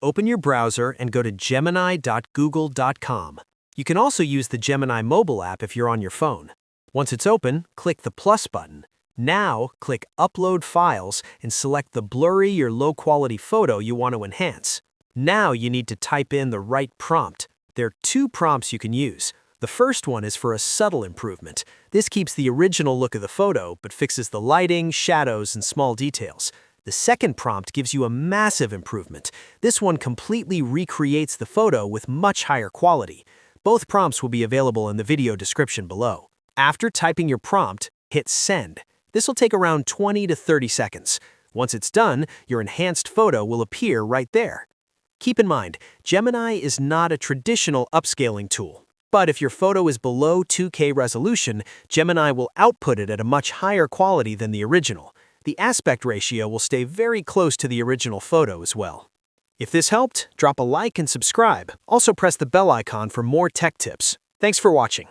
open your browser and go to gemini.google.com. You can also use the Gemini mobile app if you're on your phone. Once it's open, click the plus button. Now, click Upload Files and select the blurry or low-quality photo you want to enhance. Now you need to type in the right prompt. There are two prompts you can use. The first one is for a subtle improvement. This keeps the original look of the photo, but fixes the lighting, shadows, and small details. The second prompt gives you a massive improvement. This one completely recreates the photo with much higher quality. Both prompts will be available in the video description below. After typing your prompt, hit Send. This will take around 20 to 30 seconds. Once it's done, your enhanced photo will appear right there. Keep in mind, Gemini is not a traditional upscaling tool. But if your photo is below 2K resolution, Gemini will output it at a much higher quality than the original. The aspect ratio will stay very close to the original photo as well. If this helped, drop a like and subscribe. Also press the bell icon for more tech tips. Thanks for watching.